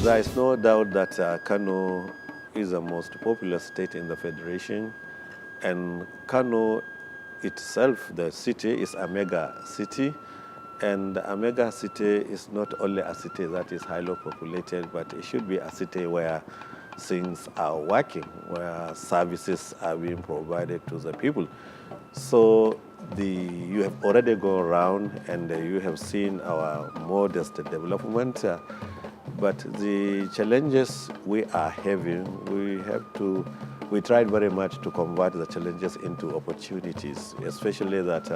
There is no doubt that Kano is the most populous state in the Federation, and Kano itself, the city, is a mega city, and a mega city is not only a city that is highly populated, but it should be a city where things are working, where services are being provided to the people. So you have already gone around and you have seen our modest development. But the challenges we are having, we tried very much to convert the challenges into opportunities, especially that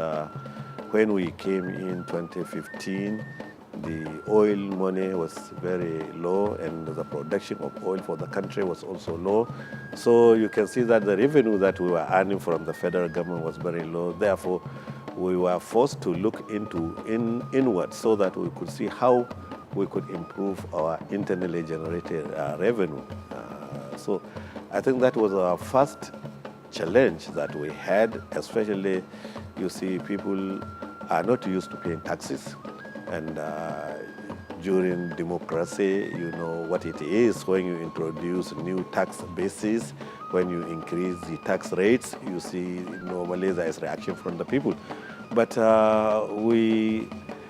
when we came in 2015, the oil money was very low and the production of oil for the country was also low. So you can see that the revenue that we were earning from the federal government was very low. Therefore, we were forced to look inward so that we could see how we could improve our internally generated revenue. So I think that was our first challenge that we had, especially you see people are not used to paying taxes. And during democracy, you know what it is when you introduce new tax bases, when you increase the tax rates, you see normally there is reaction from the people. But we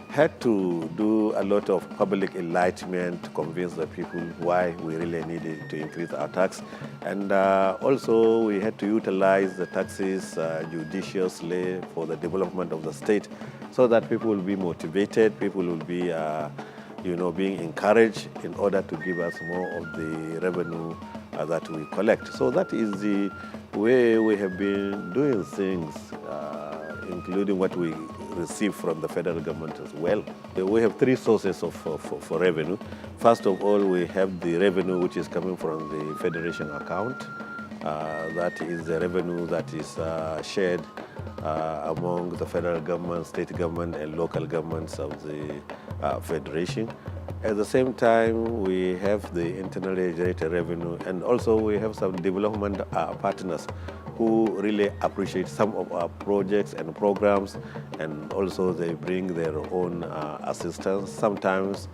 had to do a lot of public enlightenment to convince the people why we really needed to increase our tax. And also we had to utilize the taxes judiciously for the development of the state so that people will be motivated, people will be being encouraged in order to give us more of the revenue that we collect. So that is the way we have been doing things, including what we receive from the federal government as well. We have three sources for revenue. First of all, we have the revenue which is coming from the federation account. That is the revenue that is shared among the federal government, state government, and local governments of the federation. At the same time, we have the internally generated revenue, and also we have some development partners who really appreciate some of our projects and programs, and also they bring their own assistance, sometimes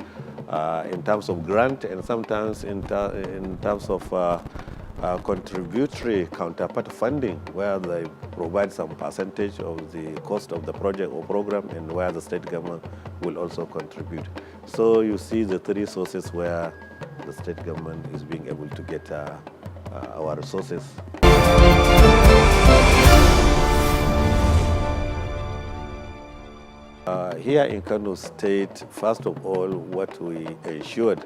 in terms of grant and sometimes in terms of contributory counterpart funding, where they provide some percentage of the cost of the project or program, and where the state government will also contribute. So you see the three sources where the state government is being able to get our resources. Here in Kano State, first of all, what we ensured,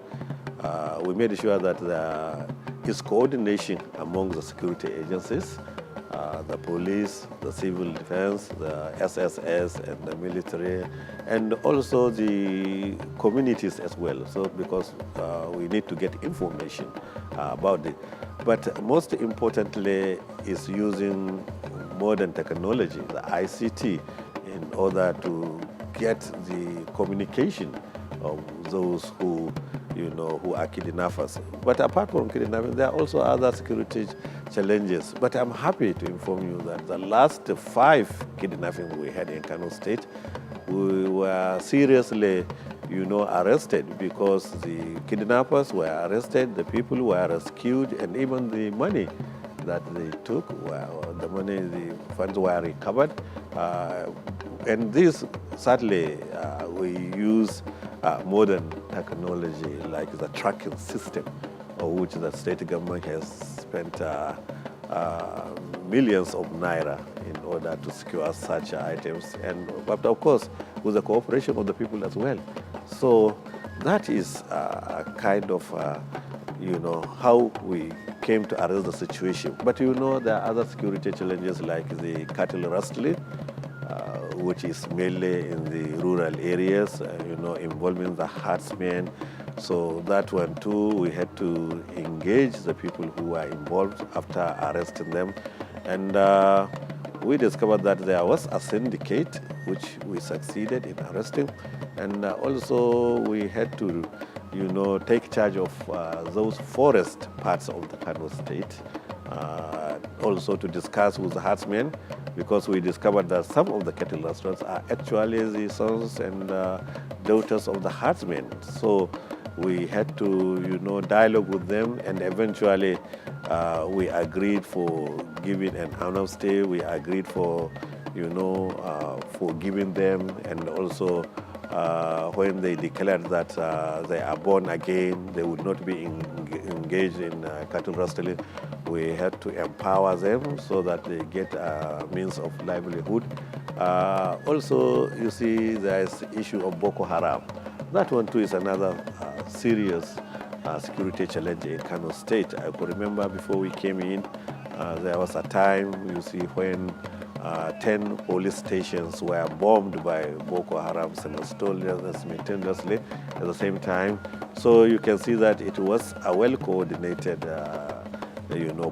we made sure that there is coordination among the security agencies, the police, the civil defense, the SSS, and the military, and also the communities as well. So because we need to get information about it. But most importantly is using modern technology, the ICT, in order to get the communication of those who are kidnappers. But apart from kidnapping, there are also other security challenges. But I'm happy to inform you that the last 5 kidnappings we had in Kano State, we were seriously, arrested, because the kidnappers were arrested, the people were rescued, and even the money that they took, the funds were recovered. And this, sadly, we use modern technology like the tracking system, of which the state government has spent millions of naira in order to secure such items, but of course with the cooperation of the people as well. So that is a kind of how we came to arrest the situation. But there are other security challenges like the cattle rustling, which is mainly in the rural areas, involving the herdsmen. So that one too, we had to engage the people who were involved after arresting them. And we discovered that there was a syndicate which we succeeded in arresting. And also we had to, take charge of those forest parts of the Kano State, also to discuss with the herdsmen, because we discovered that some of the cattle restaurants are actually the sons and daughters of the herdsmen. So We had to, dialogue with them, and eventually we agreed for giving an amnesty. We agreed for, forgiving them, and also when they declared that they are born again, they would not be engaged in cattle rustling. We had to empower them so that they get a means of livelihood. Also, you see, there's the issue of Boko Haram. That one too is another serious security challenge in Kano State. I could remember before we came in, there was a time, you see, when 10 police stations were bombed by Boko Haram simultaneously at the same time. So you can see that it was a well-coordinated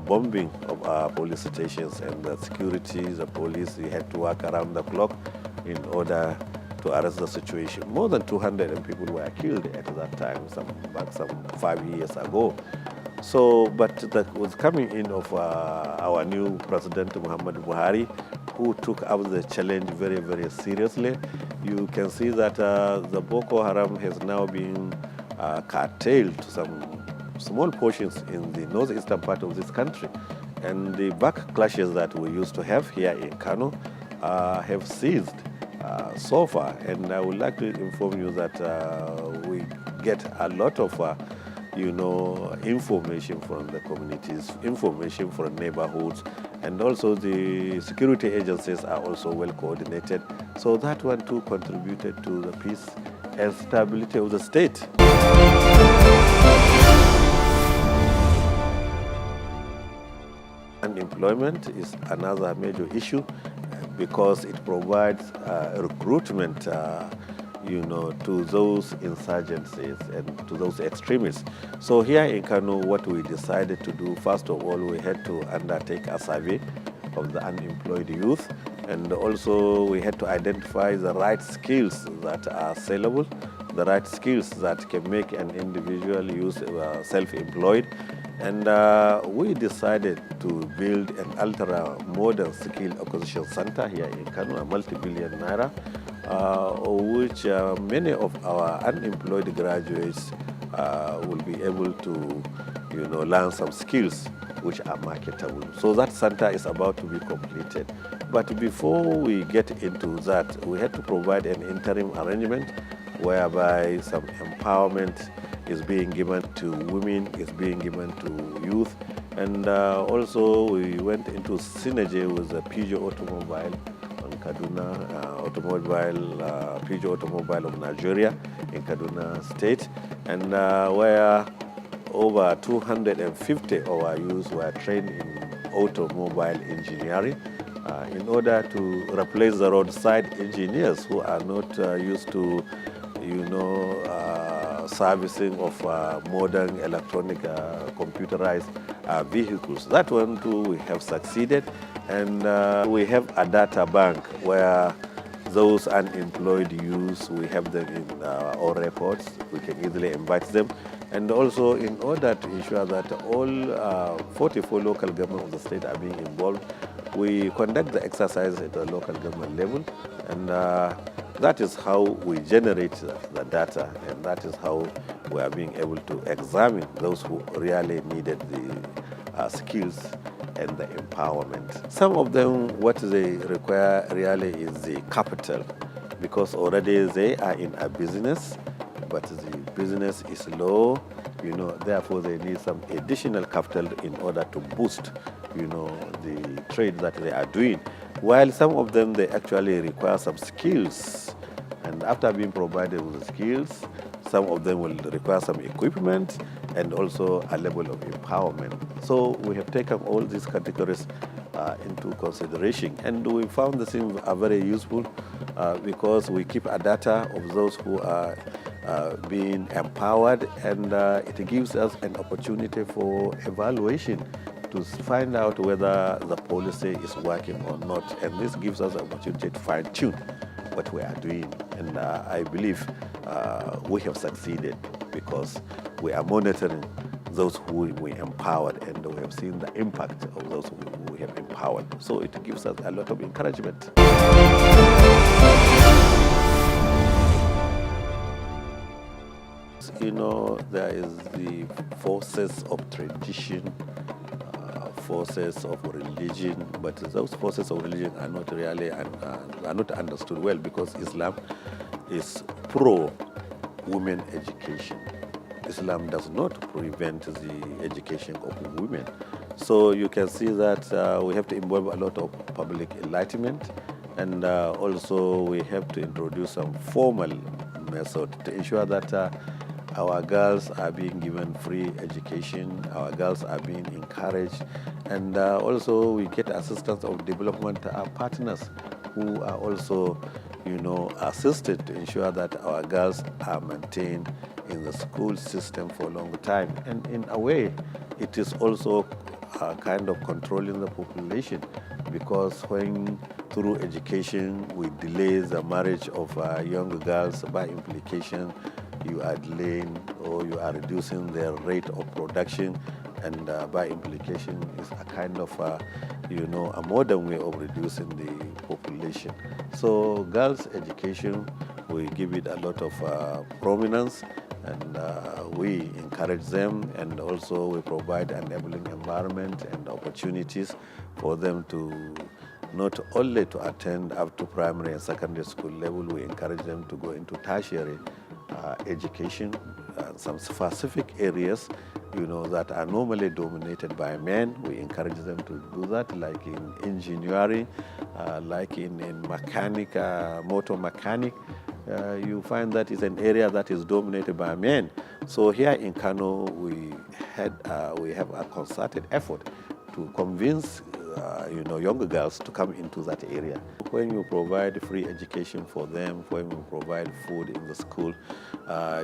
bombing of our police stations, and the security, the police, they had to work around the clock in order to arrest the situation. More than 200 people were killed at that time, some 5 years ago. So, but that was coming in of our new president, Muhammad Buhari, who took up the challenge very, very seriously. You can see that the Boko Haram has now been curtailed to some small portions in the northeastern part of this country. And the backclashes that we used to have here in Kano have ceased so far. And I would like to inform you that we get a lot of information from the communities, information from neighborhoods, and also the security agencies are also well coordinated. So that one too contributed to the peace and stability of the state. Unemployment is another major issue because it provides recruitment to those insurgencies and to those extremists. So here in Kano, what we decided to do, first of all, we had to undertake a survey of the unemployed youth, and also we had to identify the right skills that are sellable, the right skills that can make an individual self-employed. And we decided to build an ultra-modern skill acquisition center here in Kano, a multi-billion naira, which many of our unemployed graduates will be able to, learn some skills which are marketable. So that center is about to be completed. But before we get into that, we had to provide an interim arrangement whereby some empowerment is being given to women, is being given to youth. And also we went into synergy with the Peugeot Automobile on Kaduna, Peugeot Automobile of Nigeria in Kaduna State, and where over 250 of our youths were trained in automobile engineering in order to replace the roadside engineers who are not used to, servicing of modern electronic computerized vehicles. That one too we have succeeded, and we have a data bank where those unemployed youths, we have them in our records. We can easily invite them, and also in order to ensure that all 44 local governments of the state are being involved, we conduct the exercise at the local government level, and that is how we generate the data, and that is how we are being able to examine those who really needed the skills and the empowerment. Some of them, what they require really is the capital, because already they are in a business, but the business is low, therefore they need some additional capital in order to boost, the trade that they are doing. While some of them, they actually require some skills, and after being provided with the skills, some of them will require some equipment and also a level of empowerment. So we have taken all these categories into consideration, and we found the thing are very useful because we keep a data of those who are being empowered, and it gives us an opportunity for evaluation to find out whether the policy is working or not, and this gives us an opportunity to fine-tune what we are doing. And I believe we have succeeded because we are monitoring those who we empowered, and we have seen the impact of those who we have empowered. So it gives us a lot of encouragement. there is the forces of tradition, forces of religion, but those forces of religion are not really are not understood well, because Islam is pro-women education. Islam does not prevent the education of women. So you can see that we have to involve a lot of public enlightenment, and also we have to introduce some formal method to ensure that our girls are being given free education, our girls are being encouraged, and also we get assistance of developmental partners who are also, assisted to ensure that our girls are maintained in the school system for a long time. And in a way, it is also kind of controlling the population, because when through education we delay the marriage of young girls, by implication you are delaying or you are reducing their rate of production, and by implication is a kind of a modern way of reducing the population. So girls' education, we give it a lot of prominence, and we encourage them, and also we provide an enabling environment and opportunities for them to not only to attend up to primary and secondary school level. We encourage them to go into tertiary education, some specific areas that are normally dominated by men. We encourage them to do that, like in engineering, like in mechanic, motor mechanic. You find that it's an area that is dominated by men. So here in Kano, we have a concerted effort to convince younger girls to come into that area. When you provide free education for them, when you provide food in the school,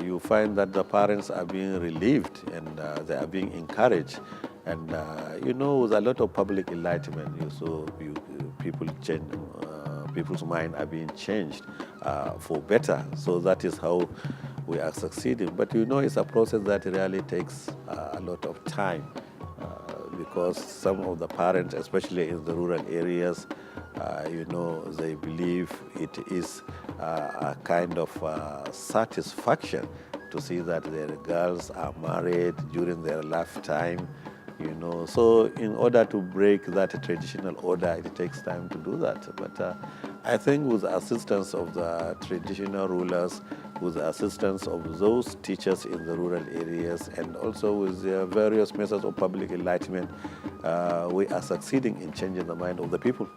you find that the parents are being relieved, and they are being encouraged. And with a lot of public enlightenment, people's mind are being changed for better. So that is how we are succeeding. But it's a process that really takes a lot of time, because some of the parents, especially in the rural areas, they believe it is a kind of satisfaction to see that their girls are married during their lifetime. So in order to break that traditional order, it takes time to do that. But I think with the assistance of the traditional rulers, with the assistance of those teachers in the rural areas, and also with the various methods of public enlightenment, we are succeeding in changing the mind of the people.